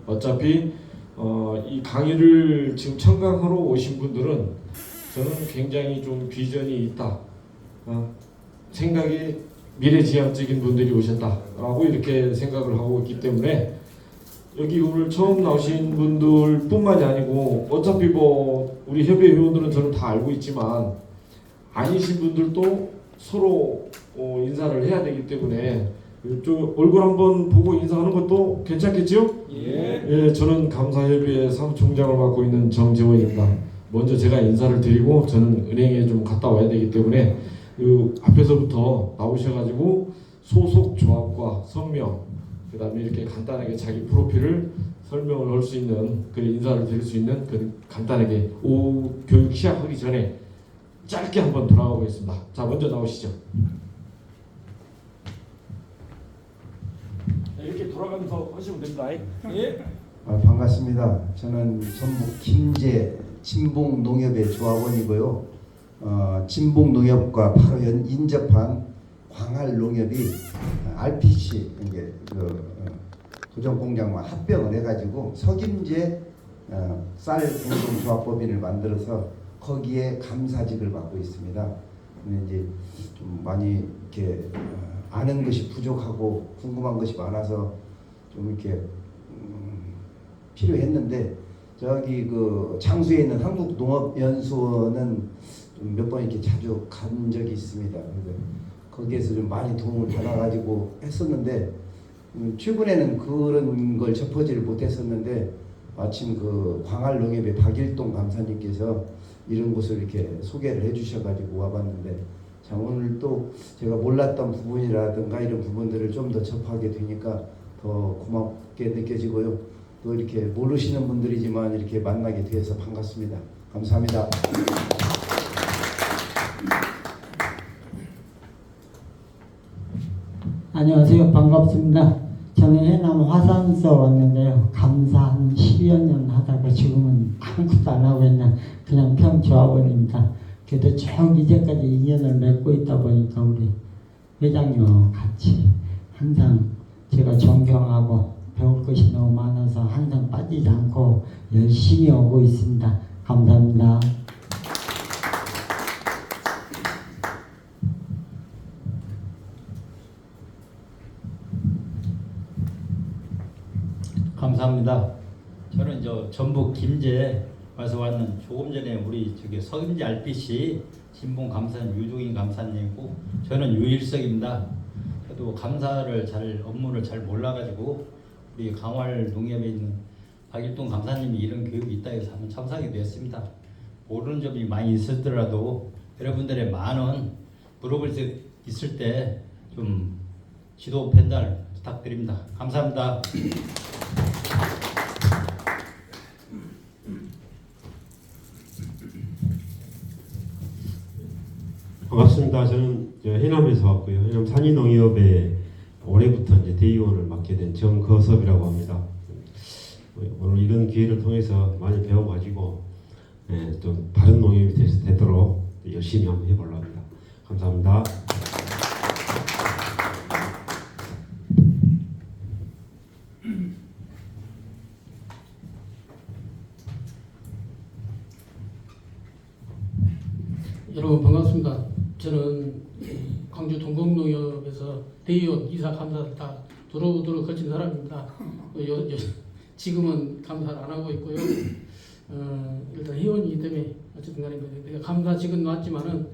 어차피 이 강의를 지금 청강하러 오신 분들은 저는 굉장히 좀 비전이 있다, 생각이 미래지향적인 분들이 오셨다라고 이렇게 생각을 하고 있기 때문에 여기 오늘 처음 나오신 분들 뿐만이 아니고 어차피 뭐 우리 협회 회원들은 저는 다 알고 있지만 아니신 분들도 서로 인사를 해야 되기 때문에 이쪽 얼굴 한번 보고 인사하는 것도 괜찮겠죠? 예, 저는 감사협의회 사무총장을 맡고 있는 정재원입니다. 먼저 제가 인사를 드리고 저는 은행에 좀 갔다 와야 되기 때문에 그 앞에서부터 나오셔가지고 소속 조합과 성명, 그 다음에 이렇게 간단하게 자기 프로필을 설명을 할 수 있는, 그 인사를 드릴 수 있는 그 간단하게 오후 교육 시작하기 전에 짧게 한번 돌아가 보겠습니다. 자, 먼저 나오시죠. 이렇게 돌아가면서 하시면 됩니다. 예. 반갑습니다. 저는 전북 김제 진봉농협의 조합원이고요. 진봉농협과 바로 인접한 광활농협이 RPC 이제 도전공장과 합병을 해가지고 석임제 쌀 공동조합법인을 만들어서 거기에 감사직을 맡고 있습니다. 근데 이제 좀 많이 이렇게 아는 것이 부족하고 궁금한 것이 많아서 좀 이렇게 필요했는데 저기 그 장수에 있는 한국농업연수원은 몇 번 이렇게 자주 간 적이 있습니다. 그래서 거기에서 좀 많이 도움을 받아가지고 했었는데 최근에는 그런 걸 접하지를 못했었는데 마침 그 광활농협의 박일동 감사님께서 이런 곳을 이렇게 소개를 해주셔가지고 와봤는데 자, 오늘 또 제가 몰랐던 부분이라든가 이런 부분들을 좀 더 접하게 되니까 더 고맙게 느껴지고요. 또 이렇게 모르시는 분들이지만 이렇게 만나게 되어서 반갑습니다. 감사합니다. 안녕하세요. 반갑습니다. 저는 해남 화산서 왔는데요. 감사 한 10여 년 하다가 지금은 아무것도 안 하고 있는 그냥 평조합원입니다. 그래도 쭉 이제까지 인연을 맺고 있다 보니까 우리 회장님하고 같이 항상 제가 존경하고 배울 것이 너무 많아서 항상 빠지지 않고 열심히 오고 있습니다. 감사합니다. 감사합니다. 저는 전북 김제 와서 왔는 조금 전에 우리 저기 석임제 RPC 진봉 감사님 유종인 감사님이고 저는 유일석입니다. 저도 감사를 업무를 잘 몰라가지고 우리 강활 농협에 있는 박일동 감사님이 이런 교육이 있다 해서 한번 참석하게 되었습니다. 모르는 점이 많이 있었더라도 여러분들의 많은 물어볼 수 있을 때 좀 지도 편달 부탁드립니다. 감사합니다. 반갑습니다. 저는 해남에서 왔고요. 해남 산인농협에 올해부터 이제 대의원을 맡게 된 정거섭이라고 합니다. 오늘 이런 기회를 통해서 많이 배워가지고 좀 바른 농협이 되도록 열심히 한번 해보려고 합니다. 감사합니다. 여러분 반갑습니다. 저는 광주 동국농협에서 대의원, 이사, 감사를 다 두루두루 거친 사람입니다. 지금은 감사를 안 하고 있고요. 일단 회원이기 때문에 어쨌든 간에 내가 감사직은 놨지만은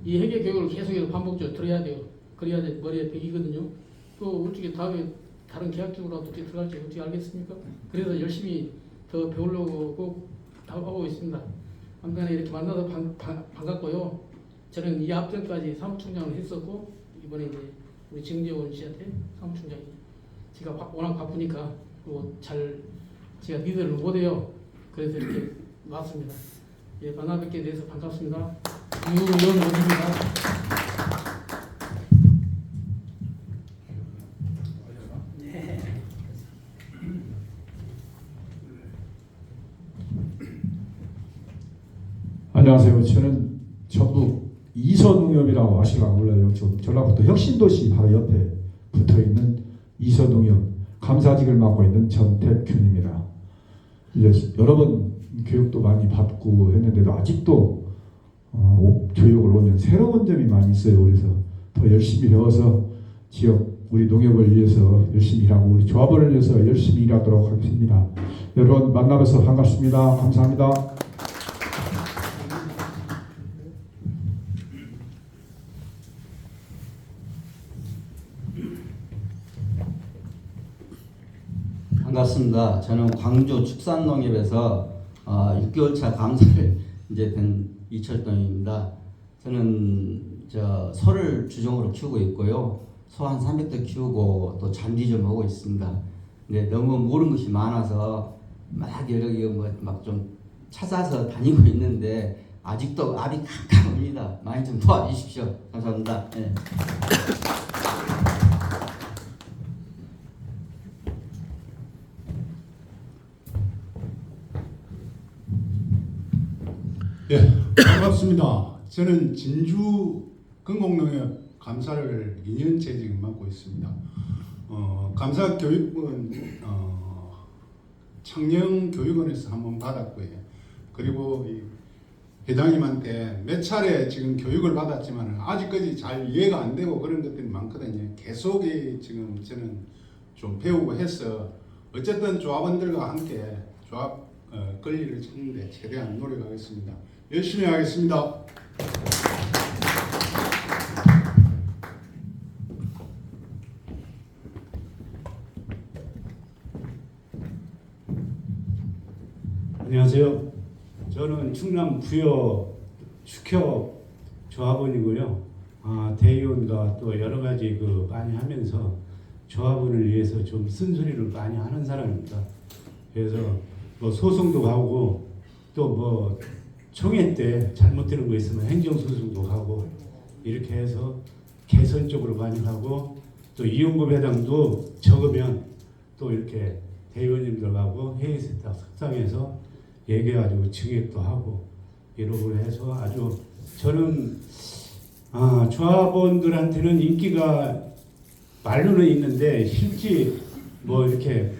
이 회계 교육을 계속해서 반복적으로 들어야 돼요. 그래야 머리에 배기거든요. 또 어떻게 다음에 다른 계약직으로라도 어떻게 들어갈지 어떻게 알겠습니까? 그래서 열심히 더 배우려고 꼭 하고 있습니다. 아무튼 이렇게 만나서 반갑고요. 저는 이 앞전까지 사무총장을 했었고 이번에 이제 우리 정재원 씨한테 사무총장이 제가 워낙 바쁘니까 잘 제가 리더를 못해요. 그래서 이렇게 왔습니다. 예, 만나 뵙게 돼서 반갑습니다. 유연원입니다. 안녕하세요. 저는 전북 이서농협이라고 아실까 몰라요. 전라북도 혁신도시 바로 옆에 붙어있는 이서농협 감사직을 맡고 있는 전태균입니다. 이제 여러 번 교육도 많이 받고 했는데도 아직도 교육을 오면 새로운 점이 많이 있어요. 그래서 더 열심히 배워서 지역 우리 농협을 위해서 열심히 일하고 우리 조합원을 위해서 열심히 일하도록 하겠습니다. 여러분 만나뵈서 반갑습니다. 감사합니다. 반갑습니다. 저는 광주 축산농협에서 6개월차 감사를 이제 된 이철동입니다. 저는 소를 주종으로 키우고 있고요. 소 한 300도 키우고 또 잔디 좀 하고 있습니다. 근데 너무 모르는 것이 많아서 막 여러 개 막 좀 찾아서 다니고 있는데 아직도 압이 캄캄합니다. 많이 좀 도와주십시오. 감사합니다. 네. 예, 반갑습니다. 저는 진주 건국농협 감사를 2년째 지금 맡고 있습니다. 감사 교육은 청년교육원에서 한번 받았고요. 그리고 이 회장님한테 몇 차례 지금 교육을 받았지만 아직까지 잘 이해가 안 되고 그런 것들이 많거든요. 계속 지금 저는 좀 배우고 해서 어쨌든 조합원들과 함께 조합 권리를 찾는데 최대한 노력하겠습니다. 열심히 하겠습니다. 안녕하세요. 저는 충남 부여 축협 조합원이고요. 대의원과 또 여러 가지 많이 하면서 조합원을 위해서 좀 쓴소리를 많이 하는 사람입니다. 그래서 뭐 소송도 가고 또 총회 때 잘못되는 거 있으면 행정소송도 가고 이렇게 해서 개선 쪽으로 많이 가고 또 이용급 회장도 적으면 또 이렇게 대의원님들하고 회의석상에서 얘기해가지고 증액도 하고 이러고 해서 아주 저는 조합원들한테는 인기가 말로는 있는데 실제 이렇게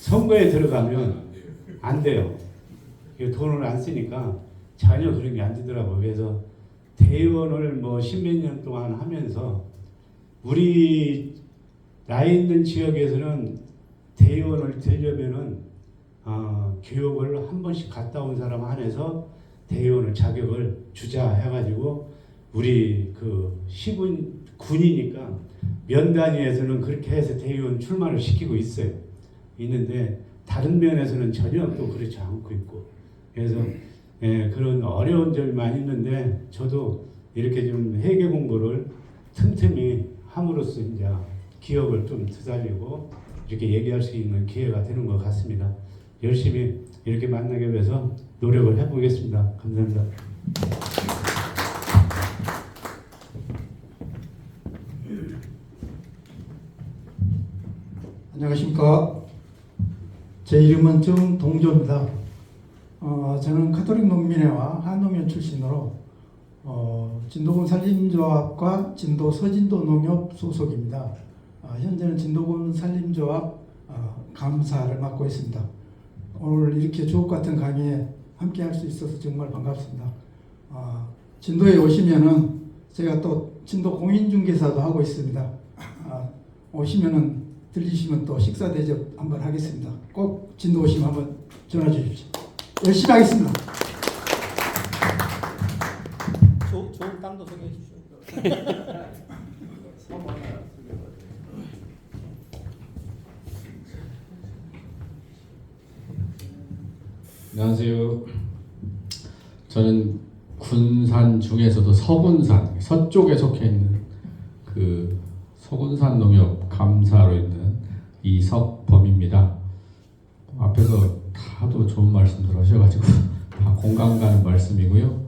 선거에 들어가면 안 돼요. 돈을 안 쓰니까 전혀 그런 게 안 되더라고요. 그래서 대의원을 십몇 년 동안 하면서 우리 나이 있는 지역에서는 대의원을 되려면은 교육을 한 번씩 갔다 온 사람 안에서 대의원을 자격을 주자 해가지고 우리 시군 군이니까 면 단위에서는 그렇게 해서 대의원 출마를 시키고 있는데 다른 면에서는 전혀 또 그렇지 않고 있고 그래서 그런 어려운 점이 많이 있는데 저도 이렇게 좀 회계 공부를 틈틈이 함으로써 이제 기업을 좀 되살리고 이렇게 얘기할 수 있는 기회가 되는 것 같습니다. 열심히 이렇게 만나기 위해서 노력을 해보겠습니다. 감사합니다. 안녕하십니까. 제 이름은 정동조입니다. 저는 카톨릭 농민회와 한농협 출신으로 진도군 산림조합과 진도 서진도 농협 소속입니다. 현재는 진도군 산림조합 감사를 맡고 있습니다. 오늘 이렇게 주옥 같은 강의에 함께 할 수 있어서 정말 반갑습니다. 진도에 오시면은 제가 또 진도 공인중개사도 하고 있습니다. 오시면은 들리시면 또 식사 대접 한번 하겠습니다. 꼭 진도 오시면 한번 전화 주십시오. 열심히 하겠습니다. 좋은 땅도 소개해 주십시오. 안녕하세요. 저는 군산 중에서도 서군산 서쪽에 속해 있는 서군산 농협 감사로 있는 이석범입니다. 앞에서 다도 좋은 말씀들 하셔가지고 다 공감 가는 말씀이고요.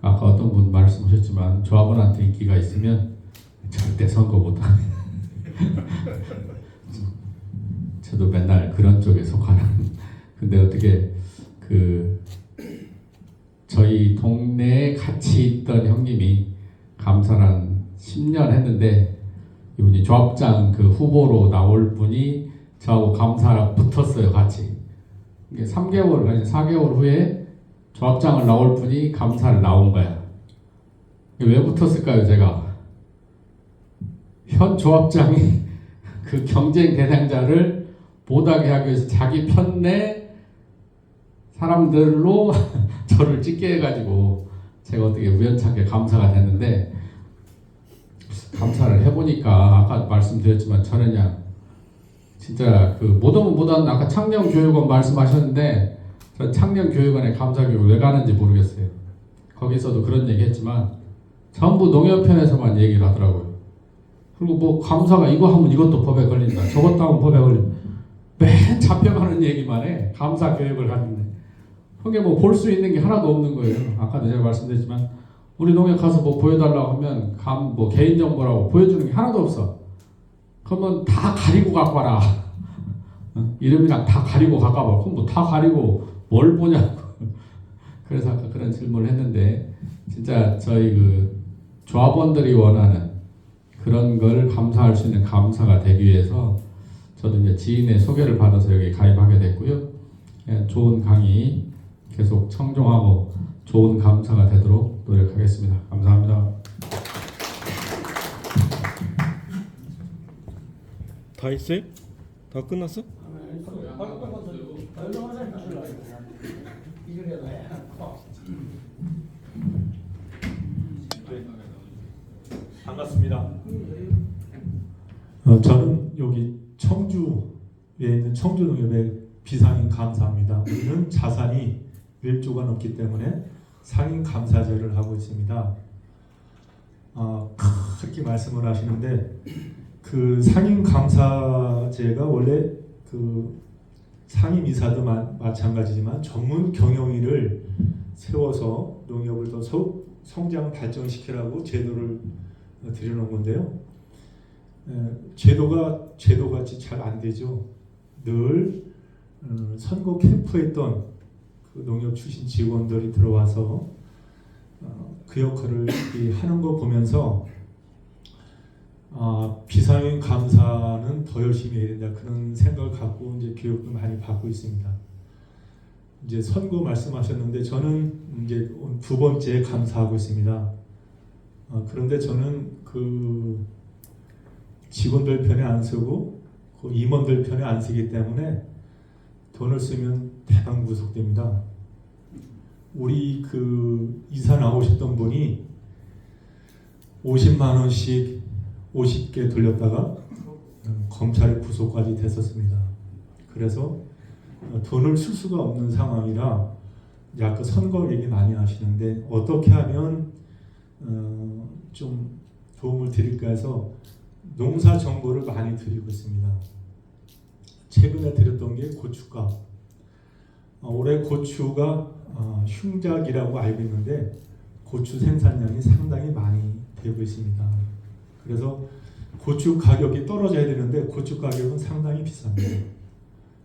아까 어떤 분 말씀하셨지만 조합원한테 인기가 있으면 절대 선거 못합니다. 저도 맨날 그런 쪽에 속하는. 근데 어떻게 저희 동네에 같이 있던 형님이 감사를 한 10년 했는데 이분이 조합장 후보로 나올 분이 저하고 감사랑 붙었어요. 같이. 이게 3개월 아니 4개월 후에 조합장을 나올 분이 감사를 나온 거야. 왜 붙었을까요, 제가? 현 조합장이 그 경쟁 대상자를 못하게 하기 위해서 자기 편내 사람들로 저를 찍게 해가지고 제가 어떻게 우연찮게 감사가 됐는데, 감사를 해보니까 아까 말씀드렸지만 저는 그냥 진짜 그 못하면 못하는 아까 창녕교육원 말씀하셨는데, 전 창녕교육원에 감사교육을 왜 가는지 모르겠어요. 거기서도 그런 얘기 했지만 전부 농협편에서만 얘기를 하더라고요. 그리고 뭐 감사가 이거 하면 이것도 법에 걸린다, 저것도 하면 법에 걸린다, 맨 잡혀가는 얘기만 해. 감사 교육을 갔는데 그게 뭐 볼 수 있는 게 하나도 없는 거예요. 아까도 제가 말씀드렸지만 우리 농협 가서 뭐 보여달라고 하면 뭐 개인정보라고 보여주는 게 하나도 없어. 그러면 다 가리고 갖고 와라. 이름이랑 다 가리고 갖고 와봐. 그럼 뭐 다 가리고 뭘 보냐고. 그래서 아까 그런 질문을 했는데, 진짜 저희 그 조합원들이 원하는 그런 걸 감사할 수 있는 감사가 되기 위해서 저도 이제 지인의 소개를 받아서 여기 가입하게 됐고요. 좋은 강의 계속 청종하고 좋은 감사가 되도록 노력하겠습니다. 감사합니다. 다 했어요? 다 끝났어? 반갑습니다. 저는 여기 청주에 있는 청주농협의 비상인 감사합니다. 우리는 자산이 1조가 넘기 때문에 상인 감사제를 하고 있습니다. 그렇게 말씀을 하시는데, 그 상인 감사제가 원래 그 상임이사도 마찬가지지만 전문 경영인을 세워서 농협을 더 성장 발전시키라고 제도를 들여놓은 건데요. 제도가 제도같이 잘 안 되죠. 늘 선거 캠프했던 그 농협 출신 직원들이 들어와서 그 역할을 하는 거 보면서 비상인 감사는 더 열심히 해야 된다, 그런 생각을 갖고 이제 교육도 많이 받고 있습니다. 이제 선거 말씀하셨는데 저는 이제 2번째 감사하고 있습니다. 그런데 저는 그 직원들 편에 안 서고 그 임원들 편에 안 서기 때문에 돈을 쓰면 대박 구속됩니다. 우리 그 이사 나오셨던 분이 50만 원씩 50개 돌렸다가 검찰에 구속까지 됐었습니다. 그래서 돈을 쓸 수가 없는 상황이라, 아까 선거 얘기 많이 하시는데 어떻게 하면 좀 도움을 드릴까 해서 농사 정보를 많이 드리고 있습니다. 최근에 드렸던 게 고추가, 올해 고추가 흉작이라고 알고 있는데 고추 생산량이 상당히 많이 되고 있습니다. 그래서 고추 가격이 떨어져야 되는데 고추 가격은 상당히 비쌉니다.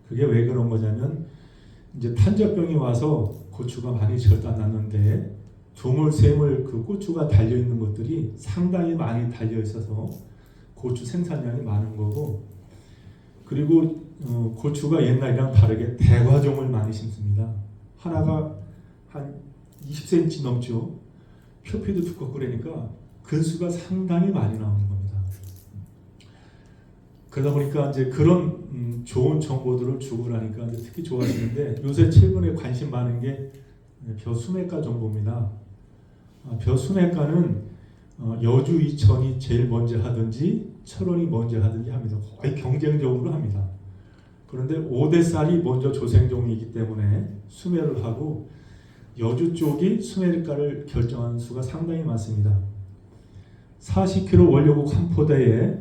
그게 왜 그런 거냐면, 이제 탄저병이 와서 고추가 많이 절단났는데 조물샘을 그 고추가 달려 있는 것들이 상당히 많이 달려 있어서 고추 생산량이 많은 거고, 그리고 고추가 옛날이랑 다르게 대과종을 많이 심습니다. 하나가 한 20cm 넘죠. 표피도 두껍고 그러니까 근수가 상당히 많이 나오는 겁니다. 그러다 보니까 이제 그런 좋은 정보들을 주고 나니까 이제 특히 좋아하시는데, 요새 최근에 관심 많은 게 벼수매가 정보입니다. 벼수매가는 여주, 이천이 제일 먼저 하든지 철원이 먼저 하든지 합니다. 거의 경쟁적으로 합니다. 그런데 5대 쌀이 먼저 조생종이기 때문에 수매를 하고, 여주 쪽이 수매가를 결정하는 수가 상당히 많습니다. 40kg 원료국 한 포대에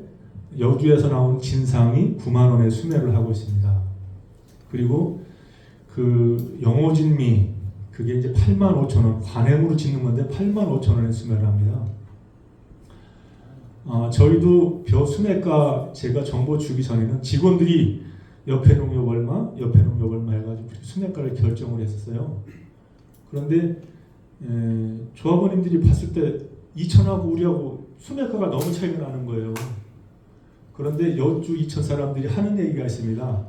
여주에서 나온 진상이 9만 원에 수매를 하고 있습니다. 그리고 그 영호진미, 그게 이제 8만 5천 원, 관행으로 짓는 건데 8만 5천 원에 수매를 합니다. 저희도 벼 수매가 제가 정보 주기 전에는 직원들이 옆에 농협 얼마, 옆에 농협 얼마 해가지고 수매가를 결정을 했었어요. 그런데 조합원님들이 봤을 때 2천하고 우리하고 수매가가 너무 차이가 나는 거예요. 그런데 여주 이천 사람들이 하는 얘기가 있습니다.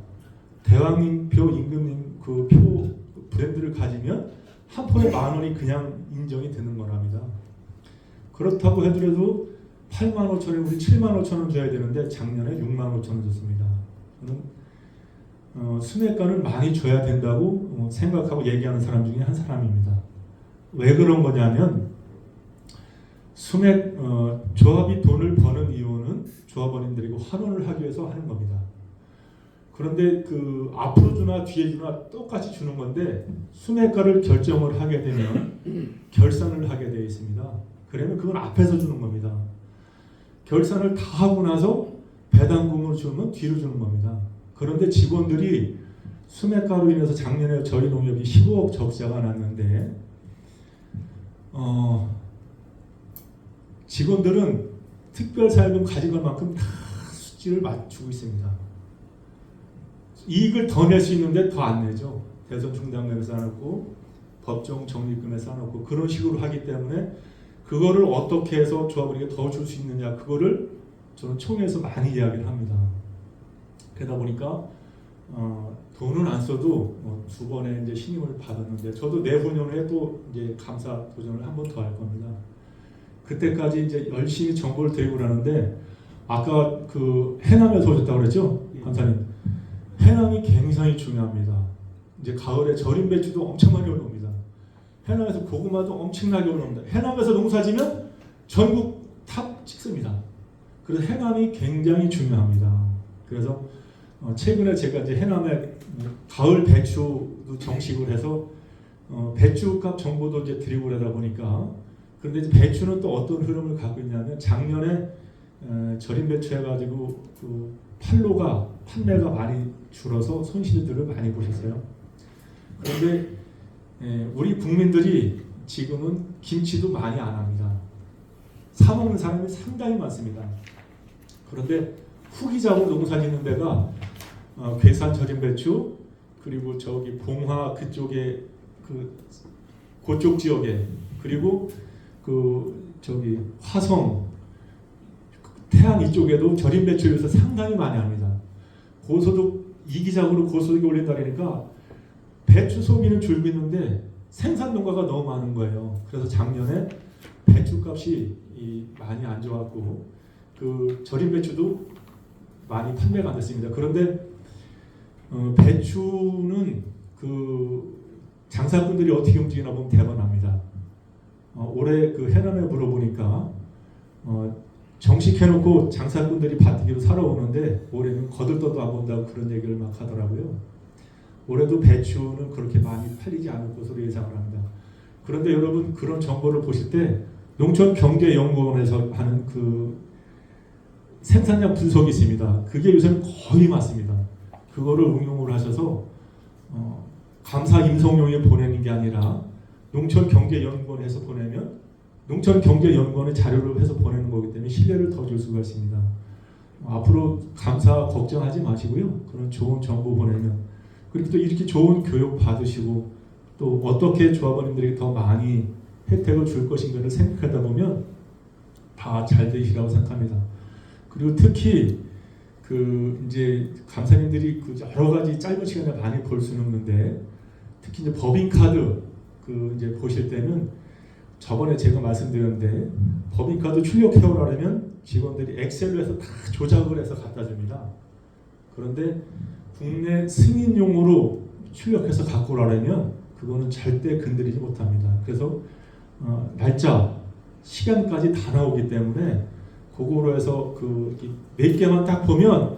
대왕님표, 임금님 그 표 브랜드를 가지면 한 폰에 10,000원이 그냥 인정이 되는 거랍니다. 그렇다고 해도 85,000원, 우리 75,000원 줘야 되는데 작년에 65,000원 줬습니다. 저는 수매가는 많이 줘야 된다고 생각하고 얘기하는 사람 중에 한 사람입니다. 왜 그런 거냐면 수매 조합이 돈을 버는 이유는 조합원님들이고 환원을 하기 위해서 하는 겁니다. 그런데 그 앞으로 주나 뒤에 주나 똑같이 주는 건데 수매가를 결정을 하게 되면 결산을 하게 되어 있습니다. 그러면 그건 앞에서 주는 겁니다. 결산을 다 하고 나서 배당금을 주면 뒤로 주는 겁니다. 그런데 직원들이 수매가로 인해서 작년에 저희 농협이 15억 적자가 났는데 직원들은 특별사회금 가져갈 만큼 다 수치를 맞추고 있습니다. 이익을 더 낼 수 있는데 더 안 내죠. 대선 충당금에서 안 넣고 법정 적립금에서 안 넣고 그런 식으로 하기 때문에 그거를 어떻게 해서 조합원에게 더 줄 수 있느냐 그거를 저는 총회에서 많이 이야기를 합니다. 그러다 보니까 돈은 안 써도 두 번의 이제 신임을 받았는데 저도 내후년에 또 이제 감사 도전을 한 번 더 할 겁니다. 그때까지 이제 열심히 정보를 드리고 그러는데 아까 그 해남에서 오셨다고 그랬죠, 간사님. 해남이 굉장히 중요합니다. 이제 가을에 절임 배추도 엄청 많이 올라옵니다. 해남에서 고구마도 엄청나게 올라옵니다. 해남에서 농사지면 전국 탑 찍습니다. 그래서 해남이 굉장히 중요합니다. 그래서 최근에 제가 이제 해남에 가을 배추도 정식을 해서 배추값 정보도 이제 드리고 그러다 보니까 그런데 이제 배추는 또 어떤 흐름을 갖고 있냐면 작년에 절임 배추 해가지고 그 판로가 판매가 많이 줄어서 손실들을 많이 보셨어요. 그런데 우리 국민들이 지금은 김치도 많이 안 합니다. 사 먹는 사람이 상당히 많습니다. 그런데 후기작으로 농사 짓는 데가 괴산 절임 배추 그리고 저기 봉화 그쪽에 그쪽 지역에 그리고 그 저기 화성 태안 이쪽에도 절임 배추에서 상당히 많이 합니다. 고소득 이기적으로 고소득이 올린다니까 배추 소비는 줄고 있는데 생산 농가가 너무 많은 거예요. 그래서 작년에 배추값이 많이 안 좋았고 그 절임 배추도 많이 판매가 안 됐습니다. 그런데 배추는 그 장사꾼들이 어떻게 움직이나 보면 대단합니다. 올해 그 해남에 물어보니까 정식해놓고 장사꾼들이 밭기로 살아오는데 올해는 거들떠도 안 본다고 그런 얘기를 막 하더라고요. 올해도 배추는 그렇게 많이 팔리지 않을 것으로 예상을 합니다. 그런데 여러분 그런 정보를 보실 때 농촌경제연구원에서 하는 그 생산량 분석이 있습니다. 그게 요새는 거의 맞습니다. 그거를 응용을 하셔서 감사 임성용에 보내는 게 아니라 농촌경제연구원에서 보내면 농촌경제연구원의 자료를 해서 보내는 거기 때문에 신뢰를 더 줄 수가 있습니다. 앞으로 감사 걱정하지 마시고요. 그런 좋은 정보 보내면 그리고 또 이렇게 좋은 교육 받으시고 또 어떻게 조합원님들에게 더 많이 혜택을 줄 것인가를 생각하다 보면 다 잘 되시라고 생각합니다. 그리고 특히 그 이제 감사님들이 그 여러 가지 짧은 시간에 많이 볼 수는 없는데 특히 이제 법인카드 그 이제 보실 때는 저번에 제가 말씀드렸는데 법인카드 출력해오라면 직원들이 엑셀로 해서 다 조작을 해서 갖다 줍니다. 그런데 국내 승인용으로 출력해서 갖고 오라면 그거는 절대 건드리지 못합니다. 그래서 날짜, 시간까지 다 나오기 때문에 그거로 해서 그 몇 개만 딱 보면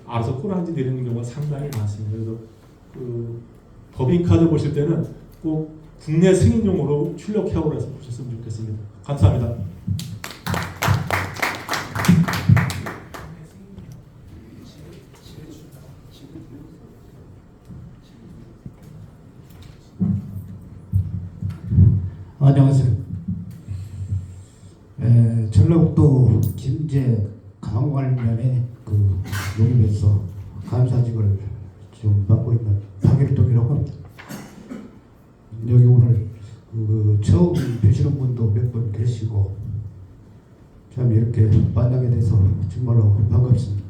알아서 꼬라지 내리는 경우가 상당히 많습니다. 그래서 그 법인카드 보실 때는 꼭 국내 승인용으로 출력해오라 해서 보셨으면 좋겠습니다. 감사합니다. 안녕하세요. 전라북도 김제 강관면에 그 농협에서 감사직을 좀 맡고 있는 박일동이라고 합니다. 여기 오늘 그 처음 뵈시는 분도 몇 분 계시고 참 이렇게 만나게 돼서 정말로 반갑습니다.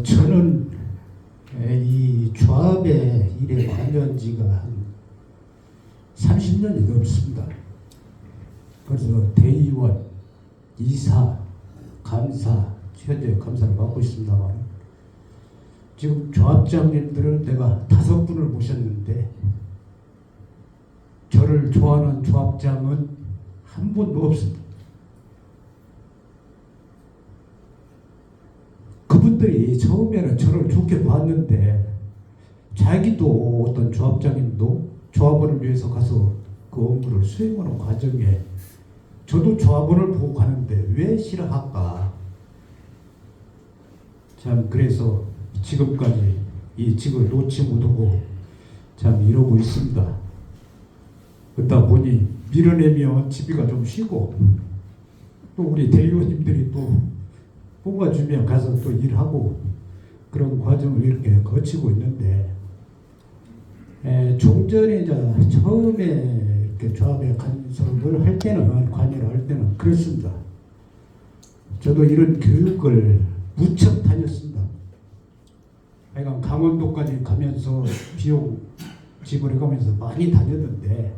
저는 조합의 일에 관여한 지가 한 30년이 넘습니다. 그래서 대의원, 이사, 감사, 현재 감사를 맡고 있습니다만 지금 조합장님들을 내가 5분을 모셨는데 저를 좋아하는 조합장은 한 분도 없습니다. 그분들이 처음에는 저를 좋게 봤는데 자기도 어떤 조합장님도 조합원을 위해서 가서 그 업무를 수행하는 과정에 저도 조합원을 보고 가는데 왜 싫어할까? 참 그래서 지금까지 이 직을 놓지 못하고 참 이러고 있습니다. 그러다 보니 밀어내면 집이가 좀 쉬고 또 우리 대의원님들이 또 뽑아주면 가서 또 일하고 그런 과정을 이렇게 거치고 있는데 좀 전에 이제 처음에 이렇게 조합에 간섭을 할 때는 관여를 할 때는 그렇습니다. 저도 이런 교육을 무척 다녔습니다. 하여간 강원도까지 가면서 비용 지불해 가면서 많이 다녔는데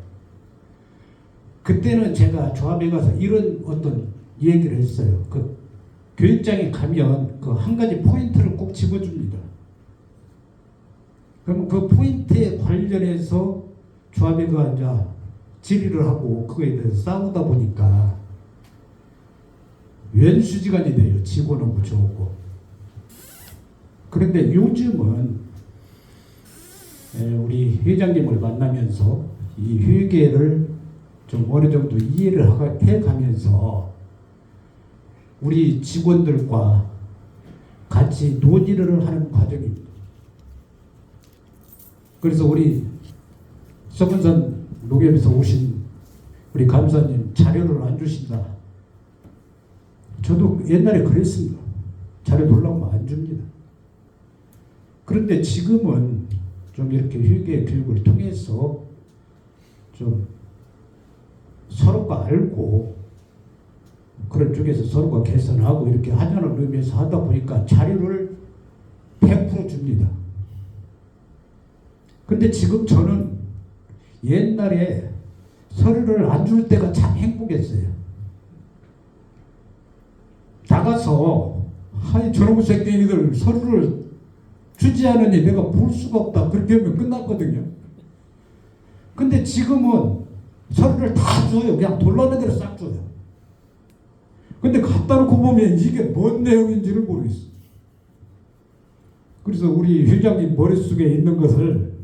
그때는 제가 조합에 가서 이런 어떤 얘기를 했어요. 그 교육장에 가면 그 한 가지 포인트를 꼭 집어줍니다. 그럼 그 포인트에 관련해서 조합에 가 이제 질의를 하고 그거에 대해서 싸우다 보니까 왼수지간이 돼요. 직원하고 저하고. 그런데 요즘은 우리 회장님을 만나면서 이 회계를 좀 어느 정도 이해를 해가면서 우리 직원들과 같이 논의를 하는 과정입니다. 그래서 우리 서문산 농협에서 오신 우리 감사님 자료를 안 주신다. 저도 옛날에 그랬습니다. 자료 달라고 안 줍니다. 그런데 지금은 좀 이렇게 회계 교육을 통해서 좀 서로가 알고 그런 쪽에서 서로가 개선하고 이렇게 하자는 의미에서 하다 보니까 자료를 100% 줍니다. 근데 지금 저는 옛날에 서류를 안 줄 때가 참 행복했어요. 나가서 저놈의 새끼들 서류를 주지 않으니 내가 볼 수가 없다. 그렇게 하면 끝났거든요. 근데 지금은 서류를 다 줘요. 그냥 돌라는 대로 싹 줘요. 근데 갖다 놓고 보면 이게 뭔 내용인지를 모르겠어. 그래서 우리 회장님 머릿속에 있는 것을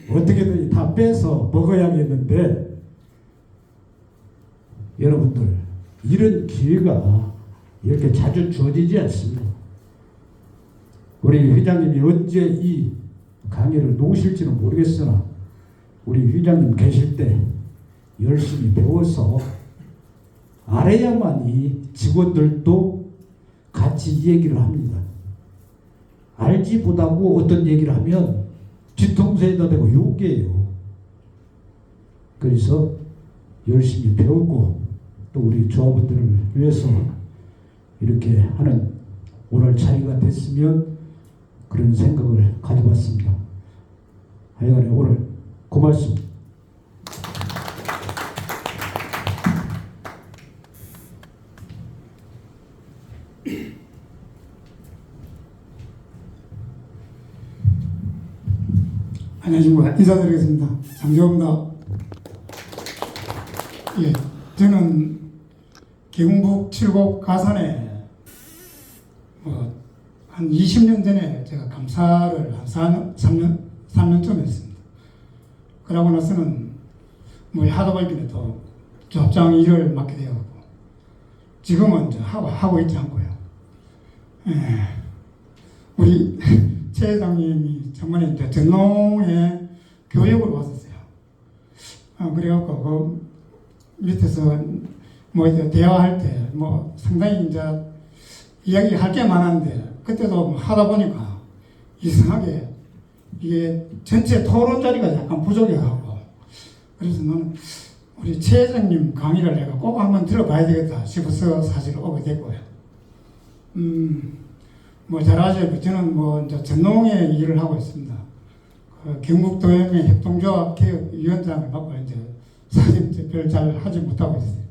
어떻게든 다 빼서 먹어야겠는데 여러분들 이런 기회가 이렇게 자주 주어지지 않습니다. 우리 회장님이 언제 이 강의를 놓으실지는 모르겠으나 우리 회장님 계실 때 열심히 배워서 알아야만이 직원들도 같이 이 얘기를 합니다. 알지 못하고 어떤 얘기를 하면 뒤통수에다 대고 욕이에요. 그래서 열심히 배우고 또 우리 조합원들을 위해서 이렇게 하는 오늘 자리가 됐으면 그런 생각을 가져봤습니다. 하여간에 오늘 고맙습니다. 안녕하십니까. 인사드리겠습니다. 장재호입니다. 예, 저는 계곡북 칠곡 가산에 한 20년 전에 제가 감사를 한 3년쯤 했습니다. 그러고 나서는 하다 보니까 또 조합장 일을 맡게 되었고 지금은 이제 하고 있지 않고요. 예, 우리 최 회장님이 저번에 이제 전농에 교육을 왔었어요. 그래갖고 그 밑에서 이제 대화할 때 상당히 이제 이야기할 게 많았는데 그때도 하다 보니까 이상하게 이게 전체 토론 자리가 약간 부족해가지고 그래서 나는 우리 최 회장님 강의를 내가 꼭 한번 들어봐야 되겠다 싶어서 사실 오게 됐고요. 잘 아시죠? 저는 이제 전농에 일을 하고 있습니다. 경북도협의 협동조합 개혁위원장을 맡고 이제 사실 별 잘 하지 못하고 있어요.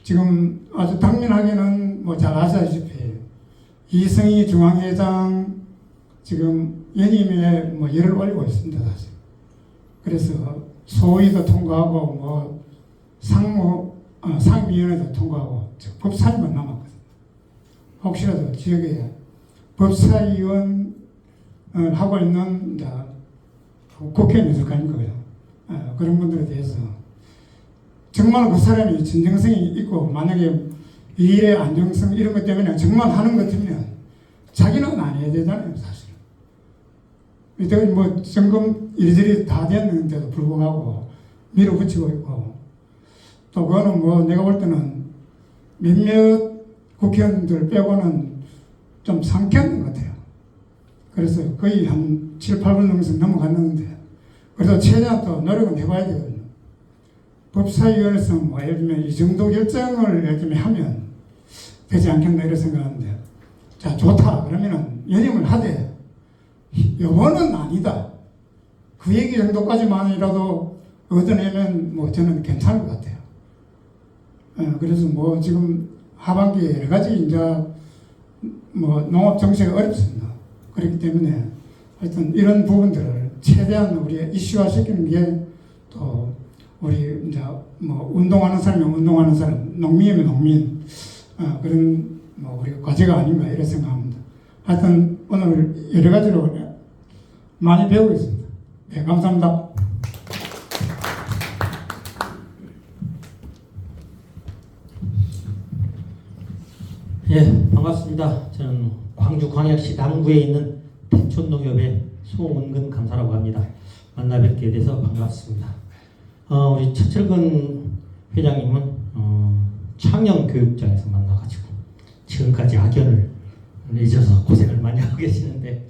지금 아주 당면하게는 뭐 잘 아시다시피 이성희 중앙회장 지금 연임에 뭐 열을 올리고 있습니다, 사실. 그래서 소위도 통과하고 뭐 상임위원회도 통과하고 법사위만 남았거든요. 혹시라도 지역에 법사위원을 하고 있는 국회의원 있을 거 아닙니까? 그런 분들에 대해서 정말 그 사람이 진정성이 있고 만약에 일의 안정성 이런 것 때문에 정말 하는 것 같으면 자기는 안 해야 되잖아요, 사실. 이때 뭐 점검 이리저리 다 됐는데도 불구하고 밀어붙이고 있고 또 그거는 뭐 내가 볼 때는 몇몇 국회의원들 빼고는 좀 상쾌한 것 같아요. 그래서 거의 한 7, 8분 정도 넘어갔는데 그래도 최대한 또 노력은 해봐야 되거든요. 법사위원회에서 뭐 예를 들면 이 정도 결정을 예를 들면 하면 되지 않겠나 이런 생각하는데 자 좋다 그러면은 연임을 하되 요거는 아니다. 그 얘기 정도까지만이라도 얻어내면 뭐 저는 괜찮을 것 같아요. 그래서 뭐 지금 하반기에 여러 가지 이제 뭐 농업 정책이 어렵습니다. 그렇기 때문에 하여튼 이런 부분들을 최대한 우리 이슈화 시키는 게 또 우리 이제 뭐 운동하는 사람이면 운동하는 사람, 농민이면 농민 그런 뭐 우리 과제가 아닌가 이런 생각합니다. 하여튼 오늘 여러 가지로 많이 배우고 있습니다. 네, 감사합니다. 예, 반갑습니다. 저는 광주광역시 남구에 있는 대촌농협의 송은근 감사라고 합니다. 만나 뵙게 돼서 반갑습니다. 우리 최철근 회장님은 창녕교육장에서 만나가지고 지금까지 악연을 잊어서 고생을 많이 하고 계시는데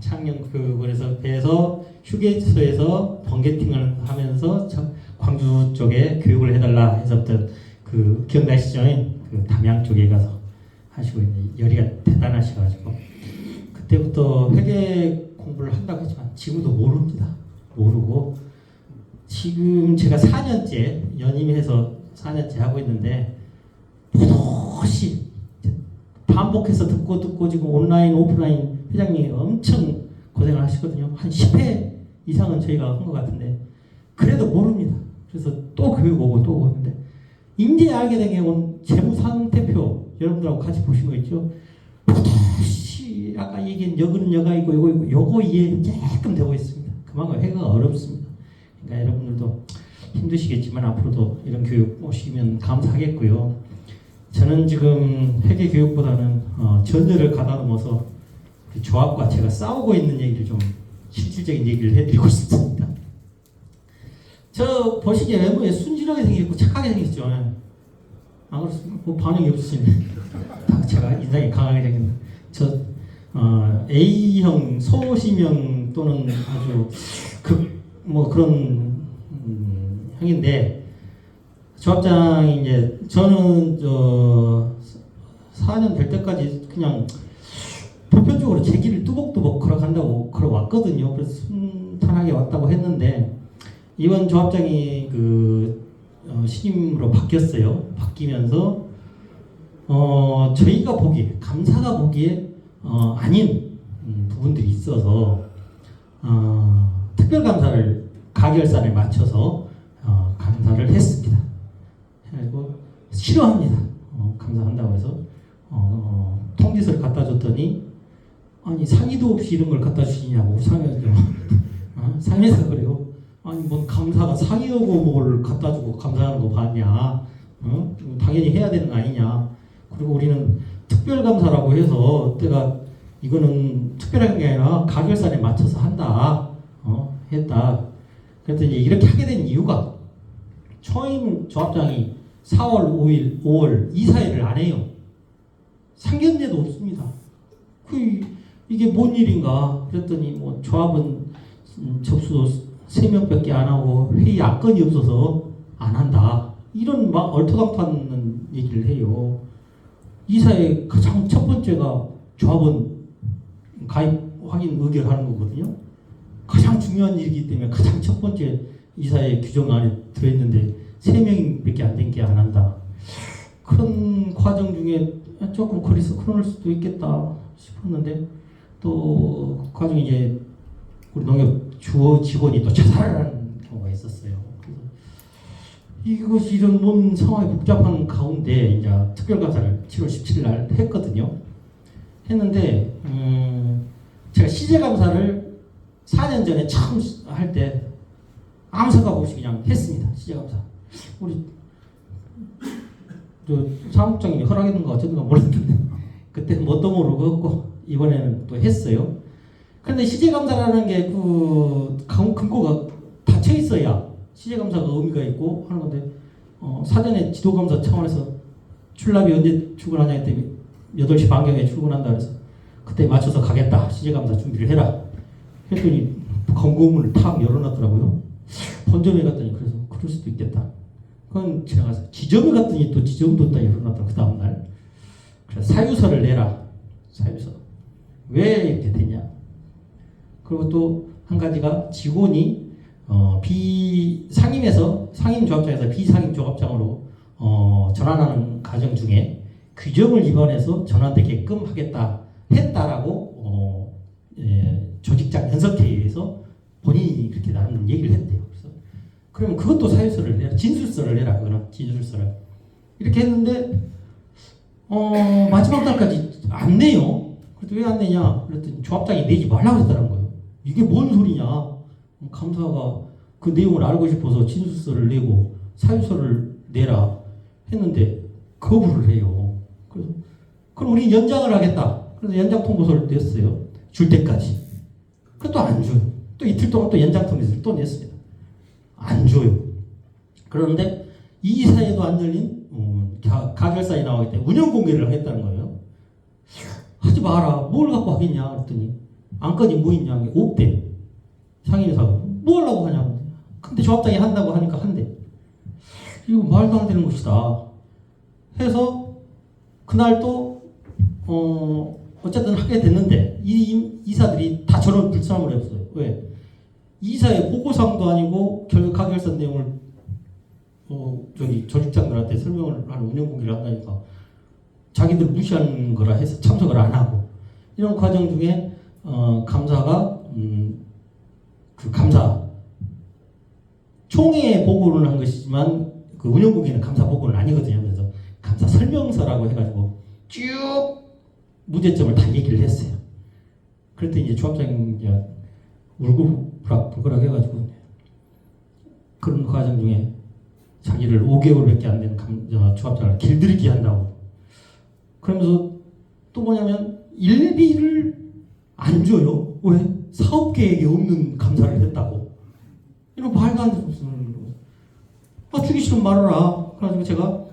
창녕교육원에서 배에서 휴게소에서 번개팅을 하면서 광주 쪽에 교육을 해달라 해서부터 그 기억나시죠? 그 담양 쪽에 가서 하시고 있는 열의가 대단하셔가지고 그때부터 회계 공부를 한다고 했지만 지금도 모릅니다. 모르고 지금 제가 4년째 연임해서 4년째 하고 있는데 묻어시 반복해서 듣고 지금 온라인 오프라인 회장님이 엄청 고생을 하시거든요. 한 10회 이상은 저희가 한 것 같은데 그래도 모릅니다. 그래서 또 교육 오고 또 오는데 이제 알게 된 게 오늘 재무상태표 여러분들하고 같이 보신 거 있죠? 묻어시 아까 얘기한 여기는 여가 있고 요거 이해 조금 되고 있습니다. 그만큼 회계가 어렵습니다. 그러니까 여러분들도 힘드시겠지만 앞으로도 이런 교육 오시면 감사하겠고요. 저는 지금 회계 교육보다는 전열을 가다넘어서 우리 조합과 제가 싸우고 있는 얘기를 좀 실질적인 얘기를 해드리고 싶습니다. 저 보시기에 외모에 순진하게 생겼고 착하게 생겼죠. 안 그렇습니까? 뭐 반응이 없으시네. 제가 인상이 강하게 생겼는데 저 A형 소심형 또는 아주 뭐 그런 형인데 조합장이 이제 저는 4년 될 때까지 그냥 보편적으로 제 길을 뚜벅뚜벅 걸어간다고 걸어왔거든요. 그래서 순탄하게 왔다고 했는데 이번 조합장이 신임으로 바뀌었어요. 바뀌면서 저희가 보기에 감사가 보기에 아닌 부분들이 있어서 특별감사를 가결산에 맞춰서 감사를 했습니다. 그리고 싫어합니다. 감사한다고 해서 통지서를 갖다 줬더니 아니 상의도 없이 이런 걸 갖다 주시냐고 상의에서 그래요. 아니 뭔 감사가 상의하고 뭘 갖다 주고 감사하는 거 봤냐? 당연히 해야 되는 거 아니냐? 그리고 우리는 특별감사라고 해서 때가 이거는 특별한 게 아니라 가결산에 맞춰서 한다. 했다. 그랬더니 이렇게 하게 된 이유가 초임 조합장이 4월 5일, 5월 이사회를 안 해요. 상견례도 없습니다. 이게 뭔 일인가? 그랬더니 뭐 조합은 접수도 3명밖에 안 하고 회의 안건이 없어서 안 한다. 이런 막 얼토당토하는 얘기를 해요. 이사회 가장 첫 번째가 조합원 가입 확인 의결하는 거거든요. 가장 중요한 일이기 때문에 가장 첫 번째 이사회 규정 안에 들어있는데 3명밖에 안 된 게 안 한다. 그런 과정 중에 조금 거리서 그럴 수도 있겠다 싶었는데 또 그 과정에 이제 우리 농협 주어 직원이 또 자살을 하는 경우가 있었어요. 그래서 이것이 이런 뭔 상황이 복잡한 가운데 이제 특별감사를 7월 17일 날 했거든요. 했는데 제가 시제감사를 4년 전에 처음 할 때 아무 생각 없이 그냥 했습니다. 시제감사. 우리 사무국장님이 허락했는가 어쨌든가 몰랐는데 그때 뭣도 모르고 했고 이번에는 또 했어요. 그런데 시제감사라는 게 그 근거가 닫혀 있어야 시제감사가 의미가 있고 하는 건데 사전에 지도감사 차원에서 출납이 언제 출근하냐 했더니 8시 반경에 출근한다 그래서 그때 맞춰서 가겠다. 시제감사 준비를 해라. 했더니 검거문을 탁 열어놨더라고요. 본점에 갔더니 그래서 그럴 수도 있겠다. 그건 지나가서 지점에 갔더니 또 지점도 딱 열어놨더라고 그 다음날. 그래서 사유서를 내라. 사유서. 왜 이렇게 되냐. 그리고 또 한 가지가 직원이 상임 조합장에서 비상임 조합장으로 전환하는 과정 중에 규정을 위반해서 전환되게끔 했다라고 조직장 연석회의에서 본인이 그렇게 나름 얘기를 했대요. 그래서 그러면 그것도 사유서를 내라, 진술서를 내라, 그거는 진술서를 이렇게 했는데 마지막 날까지 안 내요. 그래서 왜 안 내냐? 그랬더니 조합장이 내지 말라고 했다는 거예요. 이게 뭔 소리냐? 감사가 그 내용을 알고 싶어서 진술서를 내고 사유서를 내라 했는데 거부를 해요. 그래서 그럼 우리 연장을 하겠다. 그래서 연장 통보서를 냈어요. 줄 때까지. 그것도 안 줘요. 또 이틀 동안 또 연장 통보서를 또 냈습니다. 안 줘요. 그런데 이 이사회도 안 열린 가결사에 나오기 때문에 운영 공개를 하겠다는 거예요. 하지 마라. 뭘 갖고 하겠냐 그랬더니 안건이 뭐 있냐 없대. 상임이사가 뭐 하려고 하냐. 근데 조합장이 한다고 하니까 한대. 이거 말도 안 되는 것이다. 해서 그날 또 어쨌든 하게 됐는데 이 이사들이 다 저런 불참을 했어요. 왜? 이사의 보고상도 아니고 가결사 내용을 조직장들한테 설명을 하는 운영 공개를 한다니까 자기들 무시하는 거라 해서 참석을 안 하고 이런 과정 중에 감사가 그 감사 총회에 보고를 한 것이지만 그 운영 공개는 감사 보고는 아니거든요. 그래서 감사 설명서라고 해가지고 쭉 무죄점을 다 얘기를 했어요. 그랬더니 이제 조합장이 이제 울고불락 해가지고 그런 과정 중에 자기를 5개월밖에 안 된 조합장을 길들이기 한다고. 그러면서 또 뭐냐면 일비를 안 줘요. 왜? 사업 계획이 없는 감사를 했다고. 이런 말도 안 되는 주기 싫으면 말아라. 그래가지고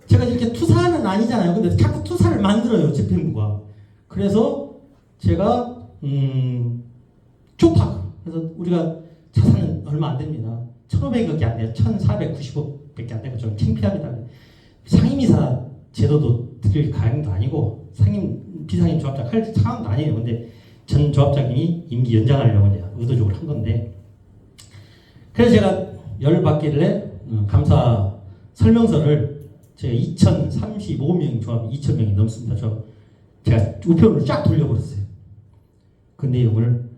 제가 이렇게 투사는 아니잖아요. 근데 자꾸 투사를 만들어요. 집행부가. 그래서 제가 좋다. 그래서 우리가 자산은 얼마 안 됩니다. 1,500억이 안 돼요. 1,490억밖에 안 되고 좀 창피합니다. 상임이사 제도도 드릴 가능도 아니고 비상임 조합장 할 상황도 아니에요. 근데 전 조합장님이 임기 연장하려고 이제 의도적으로 한 건데 그래서 제가 열받길래 감사 설명서를 제가 2,035명 조합이 2,000명이 넘습니다. 제가 우편으로 쫙 돌려버렸어요. 그 내용을.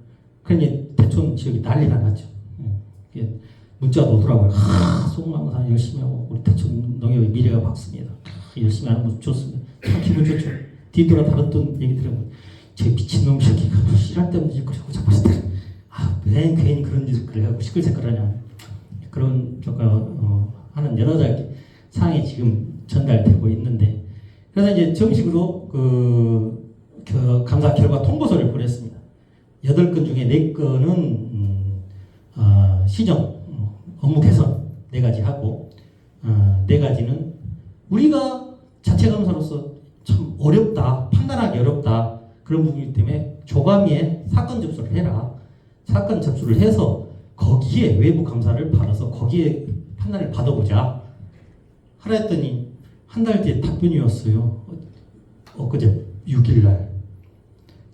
그러니 대촌 지역이 난리가 났죠. 문자도 오더라고요. 송감사 열심히 하고 우리 대촌 농협의 미래가 밝습니다. 열심히 하는 모습 좋습니다. 참 기분 좋죠. 뒤돌아 다뤘던 얘기 들으면 저 미친놈 새끼가 일할 때문에 그러고 잡았을 때 왜 괜히 그런 짓을 해가지고 시끌시끌하냐. 그런 하는 여러 가지 사항이 지금 전달되고 있는데 그래서 이제 정식으로 그 감사 결과 통보서를 보냈습니다. 8건 중에 4건은 시정, 업무 개선 4가지 하고 4가지는 우리가 자체 감사로서 참 어렵다, 판단하기 어렵다 그런 부분이기 때문에 조감위에 사건 접수를 해라. 사건 접수를 해서 거기에 외부 감사를 받아서 거기에 판단을 받아보자 하라 했더니 한 달 뒤에 답변이 왔어요. 엊그제 6일날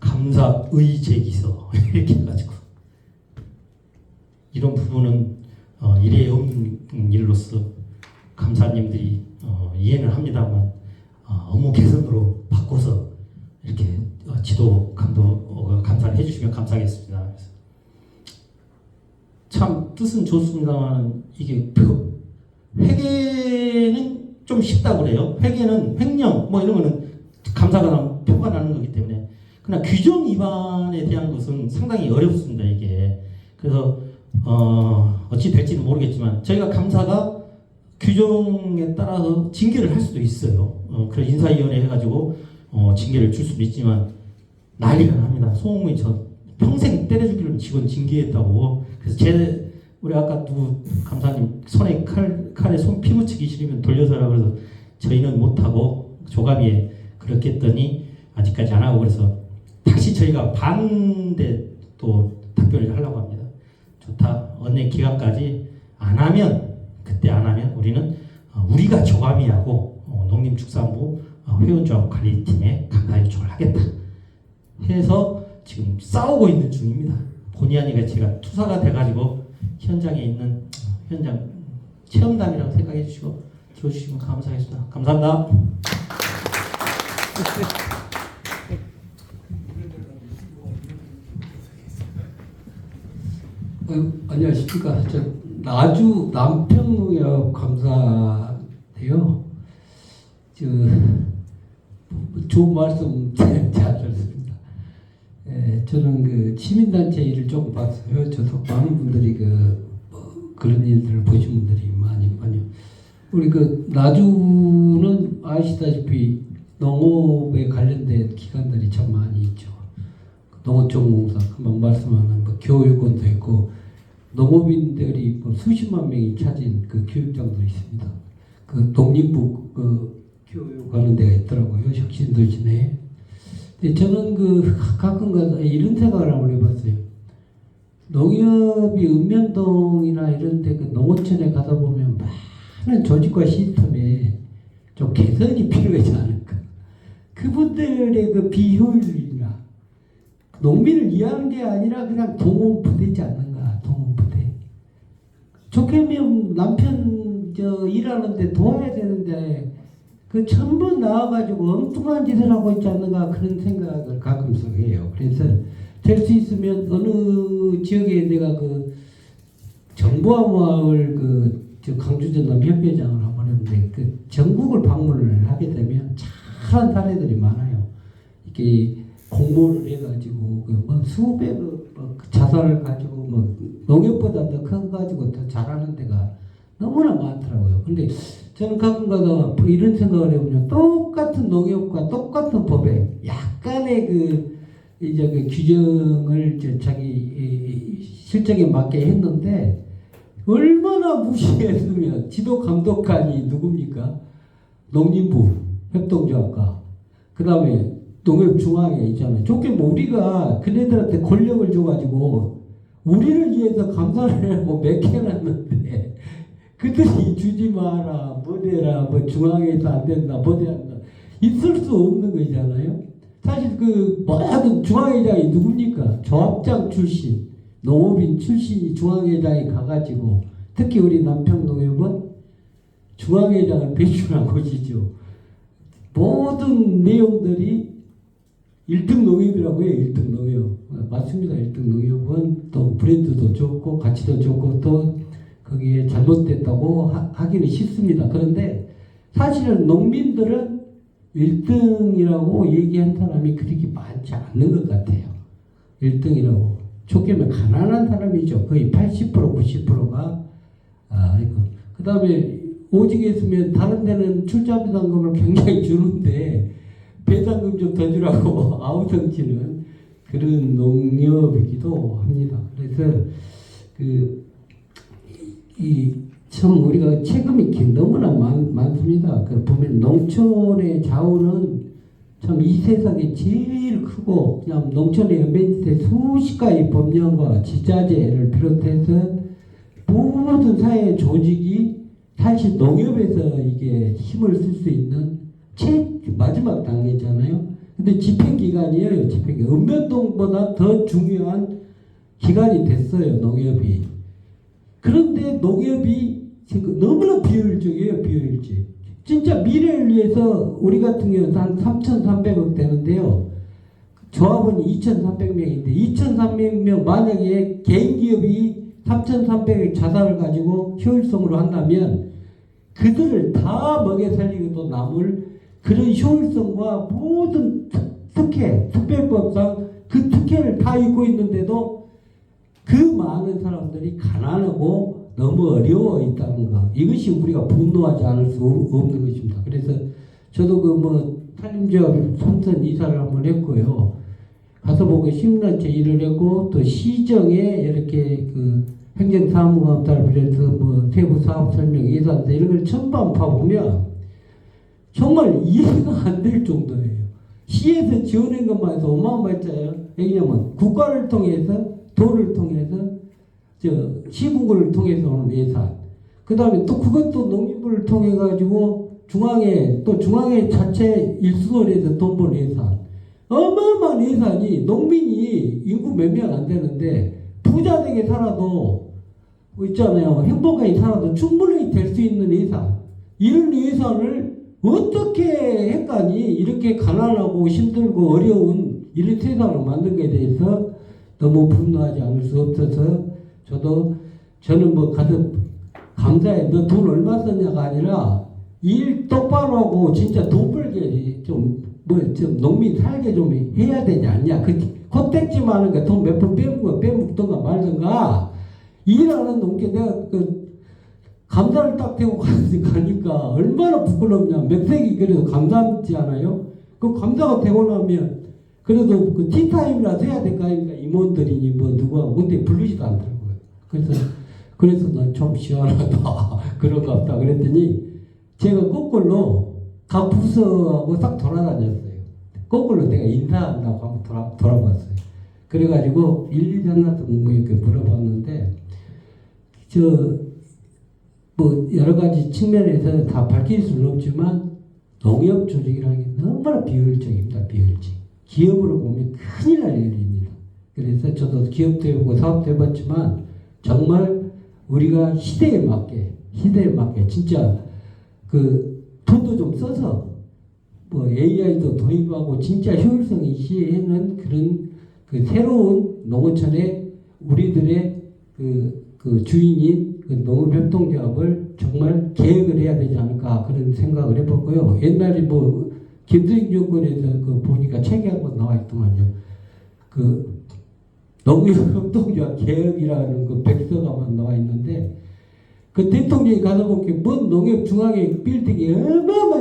감사의 제기서 이렇게 해가지고 이런 부분은 일에 없는 일로서 감사님들이 이해는 합니다만 업무 개선으로 바꿔서 이렇게 지도 감독 감사를 해주시면 감사하겠습니다. 그래서 참 뜻은 좋습니다만 이게 회계는 좀 쉽다고 그래요. 회계는 횡령 뭐 이런 거는 감사가 나면 표가 나는 거기 때문에 그러나 규정 위반에 대한 것은 상당히 어렵습니다. 이게 그래서 어찌 될지는 모르겠지만 저희가 감사가 규정에 따라서 징계를 할 수도 있어요. 그래서 인사위원회 해가지고 징계를 줄 수도 있지만 난리가 납니다. 소홍문이 저 평생 때려주기로 직원 징계했다고. 그래서 우리 아까 누구 감사님 손에 칼에 손 피묻히기 싫으면 돌려서라 그래서 저희는 못하고 조감위에 그렇게 했더니 아직까지 안 하고 그래서 다시 저희가 반대 또 답변을 하려고 합니다. 좋다. 언내 기간까지 안 하면 그때 안 하면 우리는 우리가 조감위하고 농림축산부 회원조합 관리팀에 감사 요청을 하겠다 해서 지금 싸우고 있는 중입니다. 본의 아니게 제가 투사가 돼가지고 현장에 있는 현장 체험담이라고 생각해 주시고 들어주시면 감사하겠습니다. 감사합니다. 안녕하십니까. 저 나주 남평농협 감사인데요. 좋은 말씀 잘 들었습니다. 저는 그 시민단체 일을 조금 봤어요. 저도 많은 분들이 그런 일들을 보신 분들이 많이. 우리 나주는 아시다시피 농업에 관련된 기관들이 참 많이 있죠. 농어촌공사 금방 말씀하는 교육원도 있고 농업인들이 수십만 명이 찾은 그 교육장도 있습니다. 독립부 교육하는 데가 있더라고요. 혁신도시 내에. 저는 가끔 가서 이런 생각을 한번 해봤어요. 농협이 읍면동이나 이런 데 농어촌에 가다 보면 많은 조직과 시스템에 좀 개선이 필요하지 않을까. 그분들의 비효율이나 농민을 이해하는 게 아니라 그냥 동원부대지 않는가. 동원부대. 좋게면 남편 일하는데 도와야 되는데 전부 나와가지고 엉뚱한 짓을 하고 있지 않는가 그런 생각을 가끔씩 해요. 그래서 될 수 있으면 어느 지역에 내가 정보화마을 강주전남협회장을 한번 했는데 전국을 방문을 하게 되면 잘한 사례들이 많아요. 이렇게 공모를 해가지고 수백 자산을 가지고 농협보다 더 커가지고 더 잘하는 데가 너무나 많더라고요. 근데 저는 가끔가다 이런 생각을 해보면 똑같은 농협과 똑같은 법에 약간의 규정을 자기 실정에 맞게 했는데 얼마나 무시했으면 지도 감독관이 누굽니까? 농림부 협동조합과 그 다음에 농협중앙회 있잖아요. 좋게 우리가 그네들한테 권력을 줘가지고 우리를 위해서 감사를 하고 몇 개 해놨는데 그들이 주지 마라, 뭐대라, 중앙에서 안 된다, 뭐대한다. 있을 수 없는 거잖아요. 사실 모든 중앙회장이 누굽니까? 조합장 출신, 농업인 출신이 중앙회장이 가가지고 특히 우리 남평농협은 중앙회장을 배출한 곳이죠. 모든 내용들이 1등 농협이라고 해요. 1등 농협. 맞습니다. 1등 농협은 또 브랜드도 좋고 가치도 좋고 또 거기에 잘못됐다고 하기는 쉽습니다. 그런데 사실은 농민들은 1등이라고 얘기한 사람이 그렇게 많지 않는 것 같아요. 1등이라고. 좋게면 가난한 사람이죠. 거의 80% 90%가 그 다음에 오직에 있으면 다른 데는 출자배당금을 굉장히 주는데 배당금 좀 더 주라고 아우성치는 그런 농협이기도 합니다. 그래서 참 우리가 체금이 너무나 많습니다. 보면 농촌의 자원은 참 이 세상에 제일 크고 그냥 농촌의 연변지대 수십 가지 법령과 지자재를 비롯해서 모든 사회 조직이 사실 농협에서 이게 힘을 쓸 수 있는 마지막 단계잖아요. 근데 집행기관이에요. 집행기관. 읍면동보다 더 중요한 기관이 됐어요. 농협이. 그런데 농협이 지금 너무나 비효율적이에요. 비효율적. 진짜 미래를 위해서 우리 같은 경우는 한 3,300억 되는데요. 조합원이 2,300명인데 2,300명 만약에 개인 기업이 3,300억 자산을 가지고 효율성으로 한다면 그들을 다 먹여 살리고도 남을 그런 효율성과 모든 특별법상 그 특혜를 다 입고 있는데도 그 많은 사람들이 가난하고 너무 어려워 있다는 거. 이것이 우리가 분노하지 않을 수 없는 것입니다. 그래서 저도 산림조합 삼선 이사를 한번 했고요. 가서 보고 시민단체 일을 했고 또 시정에 이렇게 행정사무감사를 비롯해서 세부 사업 설명 예산서 이런 걸 전반 파보면 정말 이해가 안 될 정도예요. 시에서 지원한 것만 해서 어마어마했잖아요. 왜냐면 국가를 통해서 도를 통해서 시군구를 통해서 오는 예산. 그 다음에 또 그것도 농림부를 통해 가지고 중앙에 자체 일수원에서 돈 버는 예산. 어마어마한 예산이 농민이 인구 몇 명 안 되는데 부자 되게 살아도 있잖아요. 행복하게 살아도 충분히 될 수 있는 예산. 이런 예산을 어떻게 했까니 이렇게 가난하고 힘들고 어려운 이런 세상을 만든 것에 대해서 너무 분노하지 않을 수 없어서 저는 가서 감사해. 너 돈 얼마 썼냐가 아니라 일 똑바로 하고 진짜 돈 벌게 좀 농민 살게 좀 해야 되지 않냐. 콧대지 마는 거 돈 몇 번 빼먹던가 말던가 일하는 놈께 내가 감사를 딱 대고 가니까 얼마나 부끄럽냐. 맥색이 그래도 감사하지 않아요? 그 감사가 되고 나면 그래도 티타임이라도 해야 될 거 아닙니까? 임원들이니 누구하고. 근데 부르지도 않더라고요. 그래서 난 좀 시원하다. 그런가 보다. 그랬더니 제가 거꾸로 각 부서하고 싹 돌아다녔어요. 거꾸로 내가 인사한다고 한번 돌아봤어요. 그래가지고 일일이 하나도 이렇게 물어봤는데 여러 가지 측면에서 다 밝힐 수는 없지만 농협 조직이라는 게 너무나 비효율적입니다. 비효율적. 기업으로 보면 큰일 날 일입니다. 그래서 저도 기업도 해보고 사업도 해봤지만 정말 우리가 시대에 맞게 진짜 돈도 좀 써서 AI도 도입하고 진짜 효율성이 시에는 그런 새로운 농어촌의 우리들의 주인인 농업협동조합을 정말 계획을 해야 되지 않을까 그런 생각을 해봤고요. 옛날에 김대중 정권에서 보니까 책이 한 권 나와 있더만요. 농업협동조합 계획이라는 백서가만 나와 있는데 대통령이 가서 보니까 뭔 농협 중앙에 빌딩이 얼마나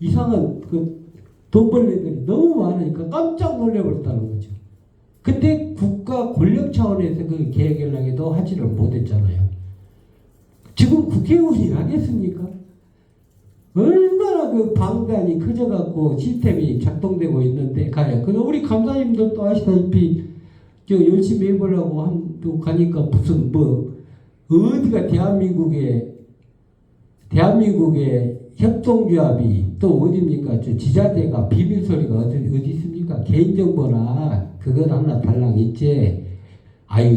이상한 돈 벌레들이 너무 많으니까 깜짝 놀래버렸다는 거죠. 근데 국가 권력 차원에서 그 계획을 하기도 하지를 못했잖아요. 지금 국회의원이 하겠습니까? 얼마나 방단이 커져갖고 시스템이 작동되고 있는데 가요. 근데 우리 감사님들도 아시다시피 열심히 해보려고 또 가니까 무슨 어디가 대한민국의 협동조합이 또 어디입니까? 지자체가 비밀소리가 어디 있습니까? 개인정보나 그것 하나 달랑 있지.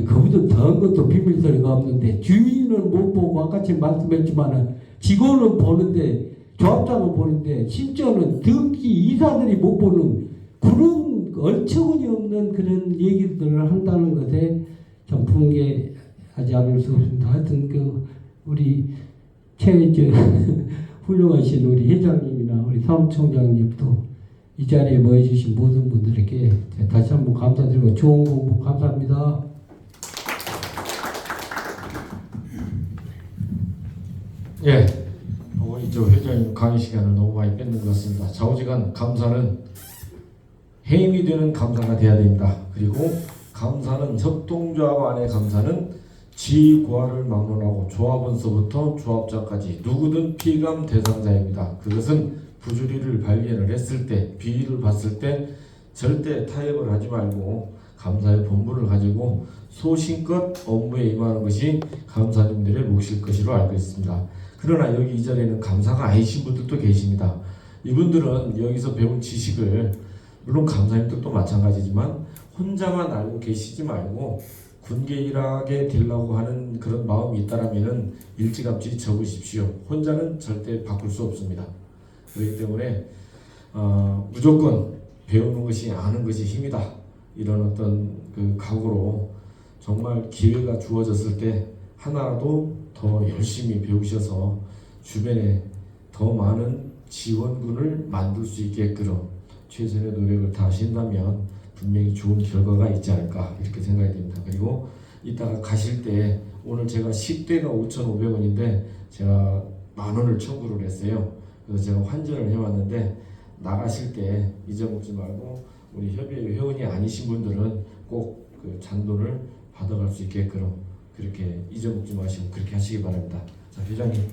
그보다 더한 것도 비밀소리가 없는데 주인은 못 보고 아까처 말씀했지만은 직원은 보는데 조합장은 보는데 심지어는 등기 이사들이 못 보는 그런 얼처구니 없는 그런 얘기들을 한다는 것에 좀 붕괴하지 않을 수 없습니다. 하여튼 우리 훌륭하신 우리 회장님이나 우리 사무총장님도 이 자리에 모여주신 모든 분들에게 다시 한번 감사드리고 좋은 공부 감사합니다. 예, 우리 회장님 강의 시간을 너무 많이 뺏는 것 같습니다. 좌우지간 감사는 해임이 되는 감사가 돼야 됩니다. 그리고 감사는 협동조합 안의 감사는 지구화를 막론하고 조합원서부터 조합장까지 누구든 피감 대상자입니다. 그것은 부주리를 발견을 했을 때, 비위를 봤을 때 절대 타협을 하지 말고 감사의 본분을 가지고 소신껏 업무에 임하는 것이 감사님들의 몫일 것으로 알고 있습니다. 그러나 여기 이 자리에는 감사가 아니신 분들도 계십니다. 이분들은 여기서 배운 지식을 물론 감사님들도 마찬가지지만 혼자만 알고 계시지 말고 군계 일하게 되려고 하는 그런 마음이 있다라면은 일찌감치 적으십시오. 혼자는 절대 바꿀 수 없습니다. 그렇기 때문에 무조건 배우는 것이 아는 것이 힘이다. 이런 어떤 그 각오로 정말 기회가 주어졌을 때 하나라도 더 열심히 배우셔서 주변에 더 많은 지원군을 만들 수 있게끔 최선의 노력을 다하신다면 분명히 좋은 결과가 있지 않을까 이렇게 생각이 됩니다. 그리고 이따가 가실 때 오늘 제가 10대가 5,500원인데 제가 10,000원을 청구를 했어요. 그래서 제가 환전을 해왔는데 나가실 때 잊어먹지 말고 우리 협의회 회원이 아니신 분들은 꼭 그 잔돈을 받아갈 수 있게끔 그렇게 잊어먹지 마시고 그렇게 하시기 바랍니다. 자, 회장님.